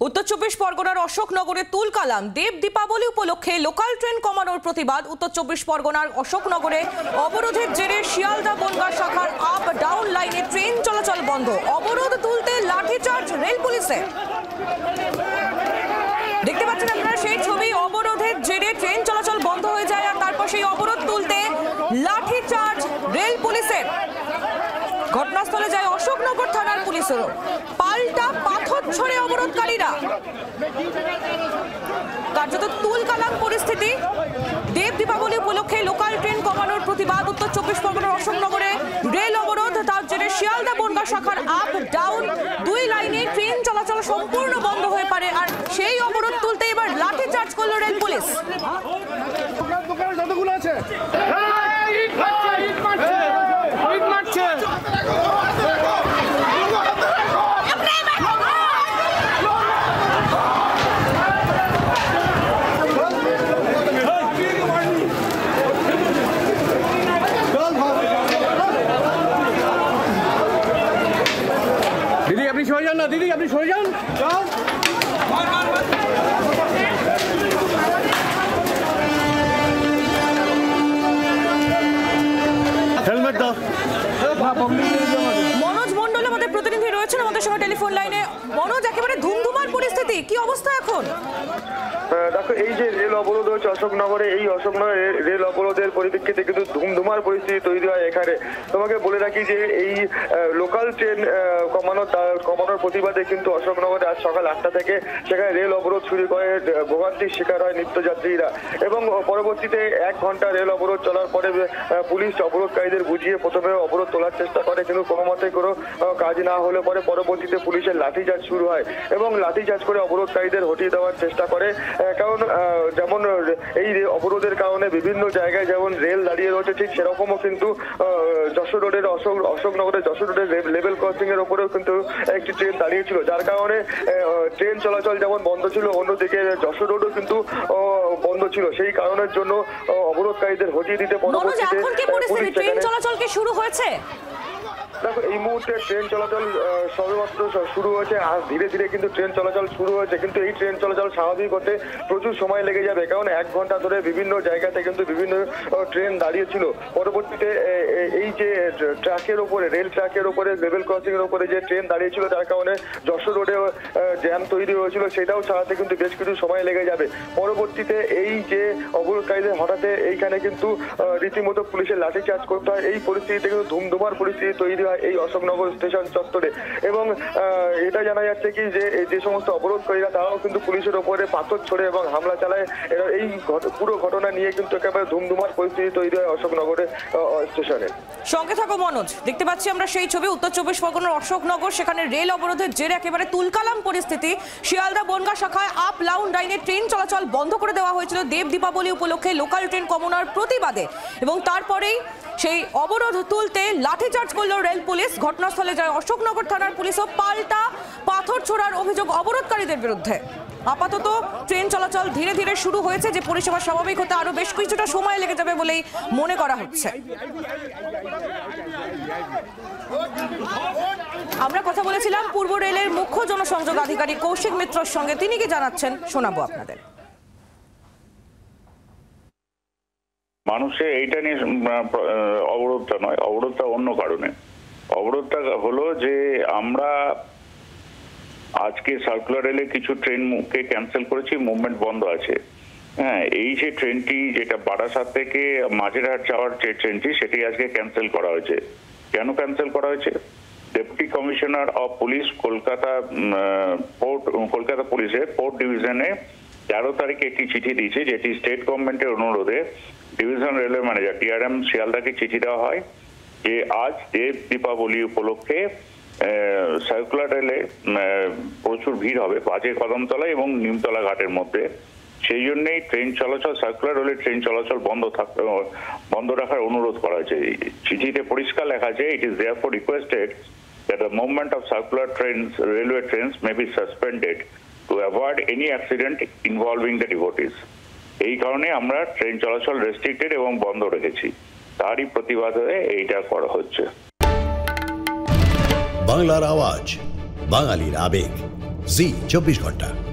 উত্তর চব্বিশ পরগনার অশোকনগরে তুলকালাম দেব দীপাবলি উপলক্ষে লোকাল ট্রেন কমানোর প্রতিবাদ। উত্তর চব্বিশ পরগনার অশোকনগরে অবরোধের জেরে শিয়ালদা বনগা শাখার আপ ডাউন লাইনে ট্রেন চলাচল বন্ধ। অবরোধ তুলতে লাঠিচার্জ রেল পুলিশের। দেখতে পাচ্ছেন আপনারা সেই ছবি। অবরোধের জেরে ট্রেন চলাচল বন্ধ হয়ে যায় আর তারপর সেই অবরোধ তুলতে লাঠিচার্জ রেল পুলিশের। ঘটনাস্থলে যায় অশোকনগর থানার পুলিশেরও। পাল্টা পাথর ছড়ে অবরোধকারীরা। কার্যত তুলকালাম পরিস্থিতি। দেব দীপাবলি উপলক্ষে লোকাল ট্রেন কমানোর প্রতিবাদ। উত্তর চব্বিশ পরগনার অশোকনগরে রেল অবরোধ, তার জেরে শিয়ালদা বনগা শাখার আপ ডাউন দুই লাইনে ট্রেন চলাচল সম্পূর্ণ বন্ধ হয়ে পড়ে। আর সেই অবরোধ তুলতে এবার লাঠি চার্জ করলো রেল পুলিশ। দিদি আপনি সরে যান না, দিদি আপনি সরে যান। হেলমেট দাও। মনোজ মন্ডল আমাদের প্রতিনিধি রয়েছেন আমাদের সঙ্গে টেলিফোন লাইনে। মনোজ, একেবারে ধুমধুমার পরিস্থিতি, কি অবস্থা এখন? দেখো, এই যে রেল অবরোধ হচ্ছে অশোকনগরে, এই অশোকনগরে রেল অবরোধের পরিপ্রেক্ষিতে কিন্তু ধুমধুমার পরিস্থিতি তৈরি হয় এখানে। তোমাকে বলে রাখি যে এই লোকাল ট্রেন কমানোর প্রতিবাদে কিন্তু অশোকনগরে আজ সকাল 8টা থেকে সেখানে রেল অবরোধ শুরু করে ভোগান্তির শিকার হয় নিত্যযাত্রীরা। এবং পরবর্তীতে 1 ঘন্টা রেল অবরোধ চলার পরে পুলিশ অবরোধকারীদের বুঝিয়ে প্রথমে অবরোধ তোলার চেষ্টা করে, কিন্তু কোনো মতে কোনো কাজ না হলে পরে পরবর্তীতে পুলিশের লাঠিচার্জ শুরু হয় এবং লাঠিচার্জ করে অবরোধকারীদের হটিয়ে দেওয়ার চেষ্টা করে। কারণ যেমন এই অবরোধের কারণে বিভিন্ন জায়গায় যেমন রেল দাঁড়িয়ে রয়েছে, ঠিক সেরকমও কিন্তু যশোর রোডের অশোকনগরের যশোর রোডের লেভেল ক্রসিং এর উপরেও কিন্তু একটি ট্রেন দাঁড়িয়ে ছিল, যার কারণে ট্রেন চলাচল যেমন বন্ধ ছিল, অন্যদিকে যশোর রোডও কিন্তু বন্ধ ছিল। সেই কারণের জন্য অবরোধকারীদের হটিয়ে দিতে পরবর্তীতে ট্রেন চলাচল কি শুরু হয়েছে? দেখো, এই মুহূর্তে ট্রেন চলাচল সবেমাত্র শুরু হয়েছে। আর ধীরে ধীরে কিন্তু ট্রেন চলাচল শুরু হয়েছে, কিন্তু এই ট্রেন চলাচল স্বাভাবিক হতে প্রচুর সময় লেগে যাবে। কারণ 1 ঘন্টা ধরে বিভিন্ন জায়গাতে কিন্তু বিভিন্ন ট্রেন দাঁড়িয়েছিল। পরবর্তীতে এই যে ট্র্যাকের উপরে, রেল ট্র্যাকের উপরে, লেভেল ক্রসিং এর উপরে যে ট্রেন দাঁড়িয়েছিল, যার কারণে যশোর রোডে জ্যাম তৈরি হয়েছিল, সেটাও ছাড়াতে কিন্তু বেশ কিছু সময় লেগে যাবে। পরবর্তীতে এই যে অবরোধকারীদের হঠাতে এইখানে কিন্তু রীতিমতো পুলিশের লাঠিচার্জ করতে হয়। এই পরিস্থিতিতে কিন্তু ধুমধুমার পরিস্থিতি তৈরি হয় এই অশোকনগর স্টেশন চত্বরে। এবং এটা জানা যাচ্ছে কি যে সমস্ত অবরোধকারীরা তারাও কিন্তু পুলিশের ওপরে পাথর ছোড়ে এবং হামলা চালায়। এই পুরো ঘটনা নিয়ে কিন্তু একেবারে ধুমধুমার পরিস্থিতি তৈরি হয় অশোকনগরে স্টেশনে। সঙ্গে থাকো মনোজ। দেখতে পাচ্ছি আমরা সেই ছবি। উত্তর চব্বিশ পরগনার অশোকনগর, সেখানে রেল অবরোধের জেরে একেবারে তুলকালাম পরিস্থিতি। শিয়ালদা বনগা শাখায় আপ ডাউন লাইনে ট্রেন চলাচল বন্ধ করে দেওয়া হয়েছিল দেব দীপাবলি উপলক্ষে লোকাল ট্রেন কমানোর প্রতিবাদে, এবং তারপরেই সেই অবরোধ তুলতে লাঠিচার্জ করলো রেল পুলিশ। ঘটনাস্থলে যায় অশোকনগর থানার পুলিশও। পাল্টা পাথর ছোড়ার অভিযোগ অবরোধকারীদের বিরুদ্ধে। আপাতত ট্রেন চলাচল ধীরে ধীরে শুরু হয়েছে, যে পরিষেবা স্বাভাবিক হতে আরো বেশ কিছুটা সময় লেগে যাবে বলেই মনে করা হচ্ছে। আমরা কথা বলেছিলাম পূর্ব রেলের মুখ্য জনসংযোগ আধিকারিক কৌশিক মিত্রর সঙ্গে, তিনি কি জানাচ্ছেন শোনাবো আপনাদের। মানুষের এইটা নিয়ে অবরোধটা নয়, অবরোধটা অন্য কারণে। অবরোধটা হলো যে আমরা আজকে সার্কুলার রেলে কিছু ট্রেনকে ক্যান্সেল করেছি, মুভমেন্ট বন্ধ আছে। হ্যাঁ, এই যে ট্রেনটি যেটা বারাসাত থেকে মাঝেরহাট যাওয়ার যে ট্রেনটি, সেটি আজকে ক্যান্সেল করা হয়েছে। কেন ক্যান্সেল করা হয়েছে? Deputy commissioner of police Kolkata পুলিশের পোর্ট ডিভিশনে 13 তারিখে একটি চিঠি দিয়েছে, যেটি স্টেট গভর্নমেন্টের অনুরোধে ডিভিশন রেলওয়ে ম্যানেজার DRM শিয়ালদাকে চিঠি দেওয়া হয় যে আজ দেব দীপাবলি উপলক্ষে সার্কুলার রেলে প্রচুর ভিড় হবে বাজে কদমতলা এবং নিমতলা ঘাটের মধ্যে। সেই জন্যই ট্রেন চলাচল, সার্কুলার রেলে ট্রেন চলাচল বন্ধ রাখার অনুরোধ করা হয়েছে। চিঠিতে পরিষ্কার লেখা আছে, it is therefore requested that the movement of circular trains, railway trains may be suspended to avoid any accident involving the devotees. এই কারণে আমরা ট্রেন চলাচল রেস্ট্রিক্টেড এবং বন্ধ রেখেছি। তারই প্রতিবাদে এইটা করা হচ্ছে। বাংলার আওয়াজ, বাঙালির আবেগ, জি 24 ঘন্টা।